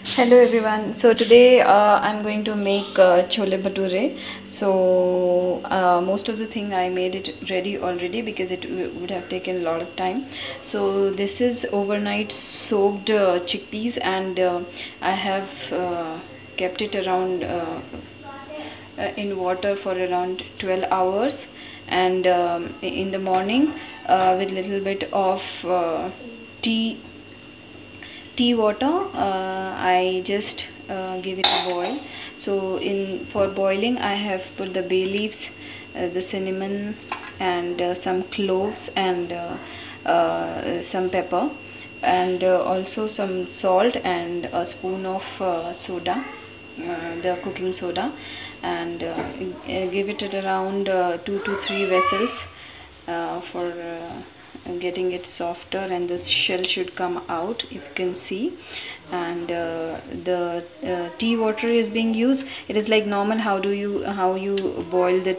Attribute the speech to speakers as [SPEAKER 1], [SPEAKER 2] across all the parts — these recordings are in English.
[SPEAKER 1] Hello everyone. So today I'm going to make chole bhature. So most of the thing I made it ready already because it would have taken a lot of time. So this is overnight soaked chickpeas, and I have kept it around in water for around 12 hours, and in the morning with little bit of tea water, I just give it a boil. So in for boiling I have put the bay leaves, the cinnamon, and some cloves, and some pepper, and also some salt and a spoon of soda, the cooking soda, and give it at around 2 to 3 vessels for getting it softer, and the shell should come out, if you can see. And the tea water is being used. It is like normal how you boil the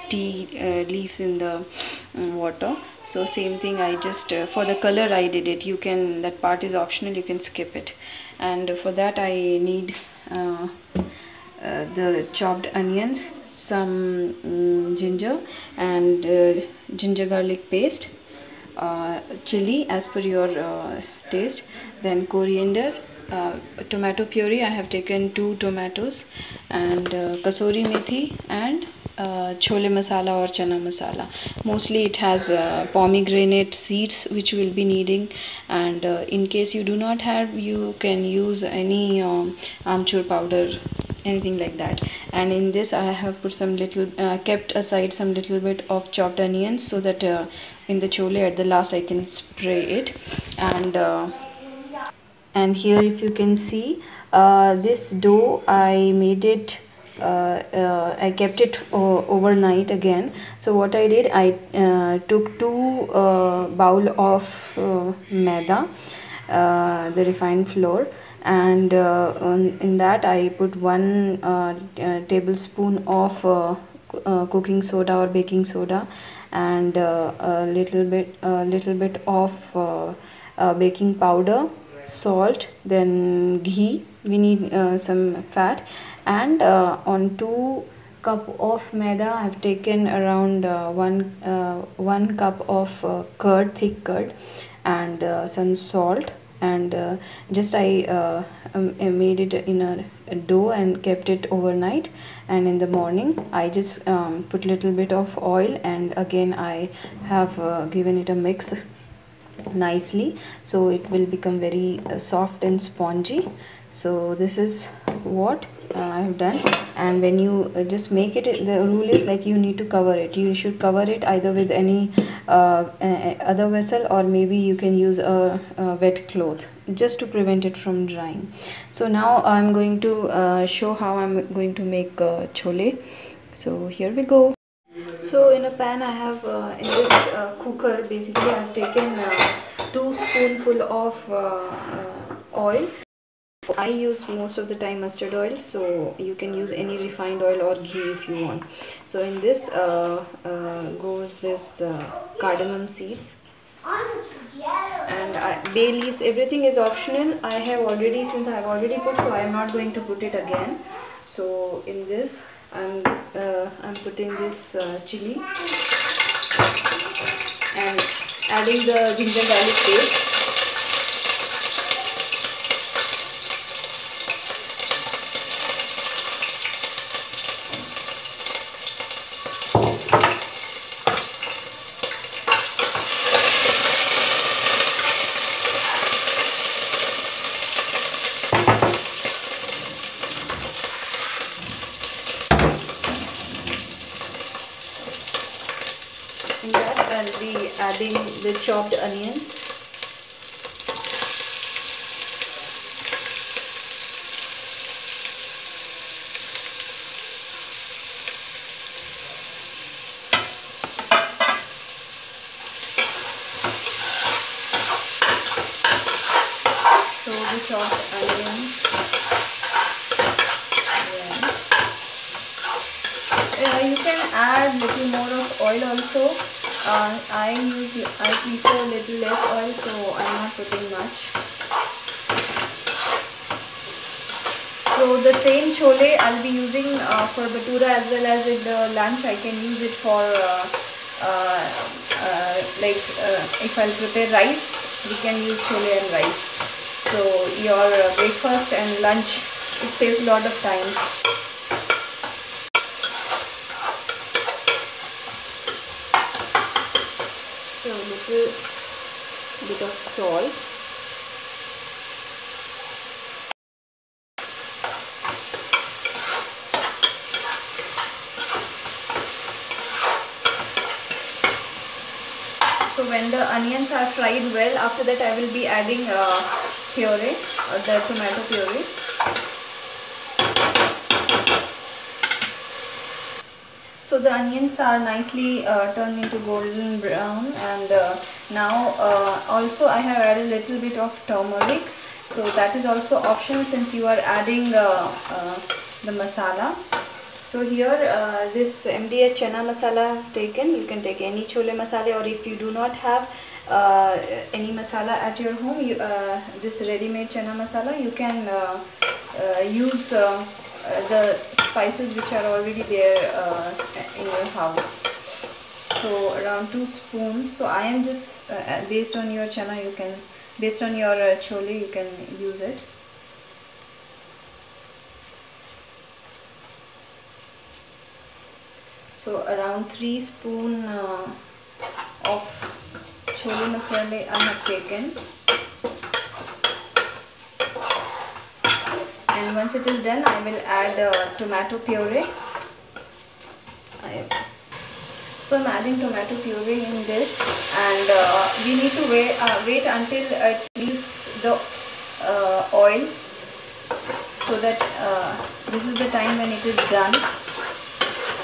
[SPEAKER 1] tea leaves in the water. So same thing, I just for the color I did it. You can, that part is optional, you can skip it. And for that I need the chopped onions, some ginger, and ginger garlic paste, chili as per your taste, then coriander, tomato puree. I have taken 2 tomatoes, and kasuri methi, and chole masala or chana masala. Mostly it has pomegranate seeds which will be needing, and in case you do not have, you can use any amchur powder, anything like that. And in this I have put some little kept aside some little bit of chopped onions, so that in the chole at the last I can spray it. And here, if you can see, this dough I made it, I kept it overnight again. So what I did, I took 2 bowl of maida, the refined flour, and in that I put 1 tablespoon of cooking soda or baking soda, and a little bit of baking powder, salt, then ghee. We need some fat, and on 2 cup of maida I have taken around 1 cup of curd, thick curd, and some salt, and just I made it in a dough and kept it overnight. And in the morning I just put little bit of oil, and again I have given it a mix nicely, so it will become very soft and spongy. So this is what I have done. And when you just make it, the rule is like you need to cover it. You should cover it either with any other vessel, or maybe you can use a wet cloth just to prevent it from drying. So now I'm going to show how I'm going to make chole. So here we go. So in a pan I have, in this cooker, basically I have taken 2 spoonful of oil. I use most of the time mustard oil, so you can use any refined oil or ghee if you want. So in this goes this cardamom seeds, and bay leaves. Everything is optional. I have already, since I have already put, so I am not going to put it again. So in this I'm putting this chili, and adding the ginger garlic paste. In that I'll be adding the chopped onions, so the chopped onions. You can add little more of oil also. I prefer little less oil, so I'm not putting much. the same chole I'll be using for bhatura as well as in the lunch. I can use it for if I'll prepare rice, we can use chole and rice. So your breakfast and lunch, it saves a lot of time. So a little bit of salt. So when the onions are fried well, after that I will be adding puree, the tomato puree. So the onions are nicely turned into golden brown, and now also I have added a little bit of turmeric. So that is also optional since you are adding the masala. So here this MDH chana masala taken, you can take any chole masala, or if you do not have any masala at your home, this ready-made chana masala, you can use the spices which are already there in your house. So around 2 spoons. So I am just based on your chana, you can, based on your chole, you can use it. So around 3 spoons of chole masala I have taken. And once it is done, I will add tomato puree. So I'm adding tomato puree in this, and we need to wait until it leaves the oil, so that this is the time when it is done.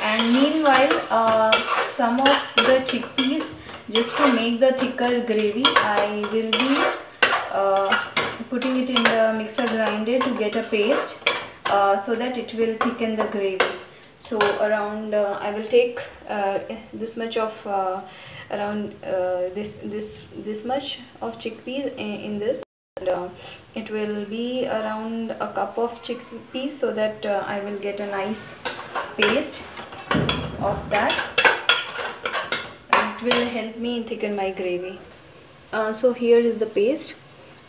[SPEAKER 1] And meanwhile, some of the chickpeas, just to make the thicker gravy, I will be putting it in the mixer grinder to get a paste, so that it will thicken the gravy. So around I will take this much of this much of chickpeas in this, and it will be around a cup of chickpeas, so that I will get a nice paste of that, and it will help me in thicken my gravy. So here is the paste,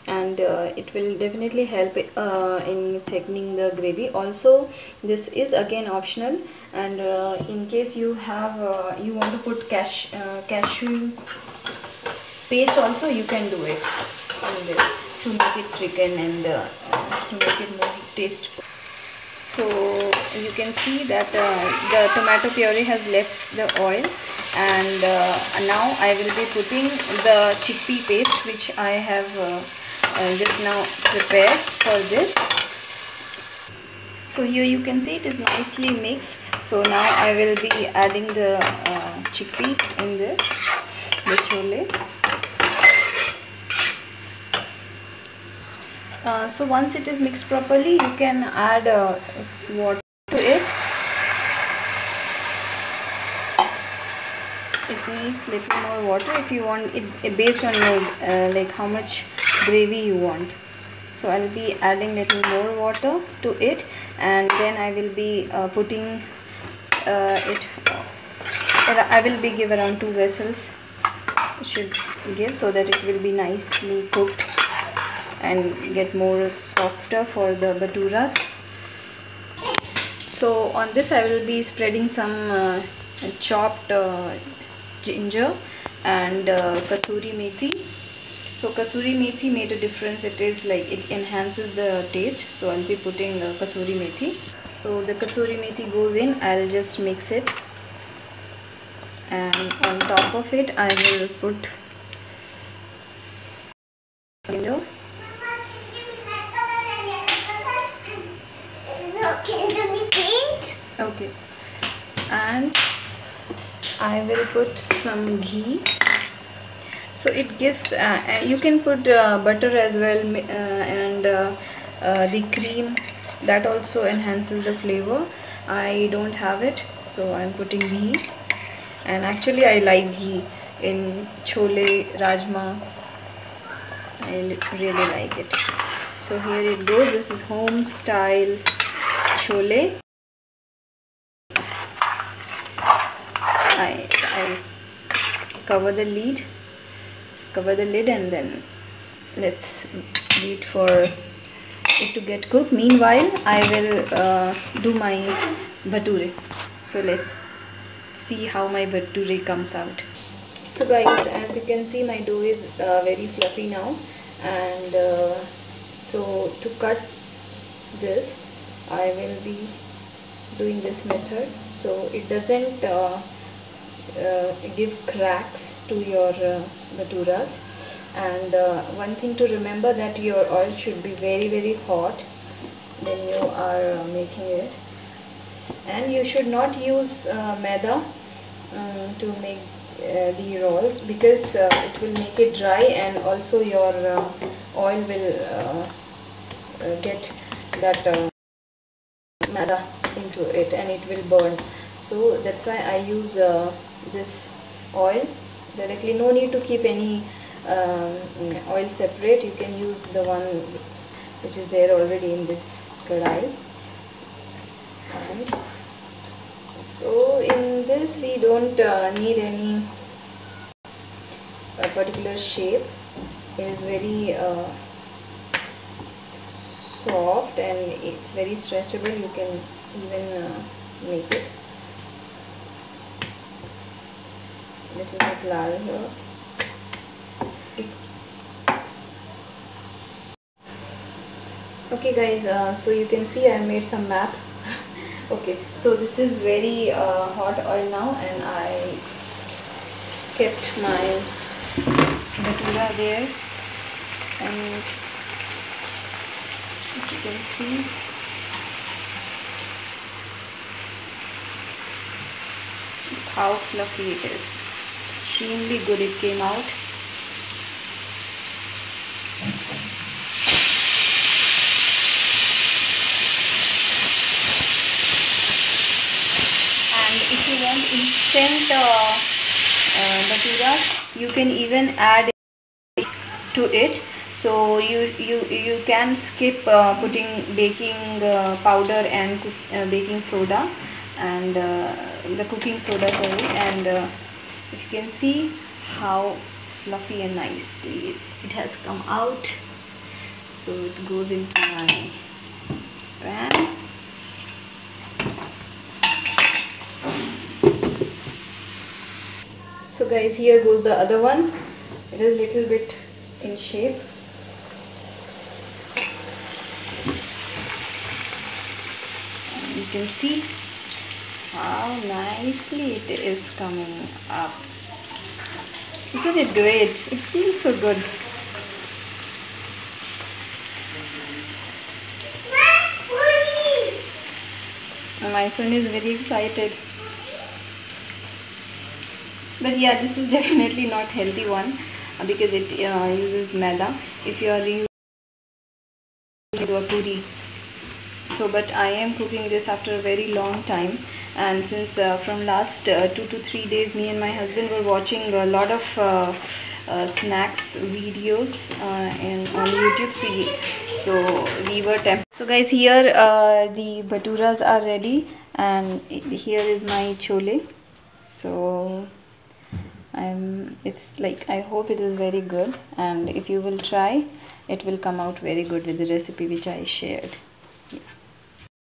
[SPEAKER 1] and it will definitely help in thickening the gravy. Also, this is again optional, and in case you have you want to put cashew paste also, you can do it in this to make it thicken and to make it more tasteful. So you can see that the tomato puree has left the oil, and now I will be putting the chickpea paste which I have just now prepared for this. So here you can see it is nicely mixed. So now I will be adding the chickpea in this, the chole. So once it is mixed properly, you can add water to it. It needs little more water if you want it, based on your like how much gravy you want. So I will be adding little more water to it, and then I will be putting it. I will be give around 2 vessels. It should give, so that it will be nicely cooked and get more softer for the bhaturas. So on this I will be spreading some chopped ginger and kasuri methi. So kasuri methi made a difference. It is like it enhances the taste. So I'll be putting kasuri methi. So the kasuri methi goes in. I'll just mix it, and on top of it I will put ginger. Okay, and I will put some ghee. So it gives you can put butter as well, and the cream, that also enhances the flavor. I don't have it, so I'm putting ghee, and actually I like ghee in chole, rajma. I really like it. So here it goes. This is home style chole. I cover the lid, and then let's wait for it to get cooked. Meanwhile, I will do my bhature. So let's see how my bhature comes out. So guys, as you can see, my dough is very fluffy now, and so to cut this, I will be doing this method so it doesn't give cracks to your bhaturas. And one thing to remember, that your oil should be very hot when you are making it, and you should not use maida to make the rolls, because it will make it dry, and also your oil will get that maida into it and it will burn. So that's why I use this oil directly. No need to keep any oil separate. You can use the one which is there already in this kadai. And so in this we don't need any particular shape. It is very soft and it's very stretchable. You can even make it little bit larger. Okay guys, so you can see I made some map. Okay, so this is very hot oil now, and I kept my bhatura there, and you can see how fluffy it is. Extremely good it came out. And if you want instant bhaturas, you can even add to it. So you can skip putting baking powder and baking soda and the cooking soda, sorry, and if you can see how fluffy and nicely it has come out. So it goes into my pan. So guys, here goes the other one. It is little bit in shape. And you can see how nicely it is coming up. Isn't it great? It feels so good. My son is very excited. But yeah, this is definitely not healthy one because it uses maida. If you are using puri. So but I am cooking this after a very long time, and since from last 2 to 3 days me and my husband were watching a lot of snacks videos on YouTube, so we were tempted. So guys, here the bhaturas are ready, and here is my chole. So it's like, I hope it is very good, and if you will try, it will come out very good with the recipe which I shared. Yeah.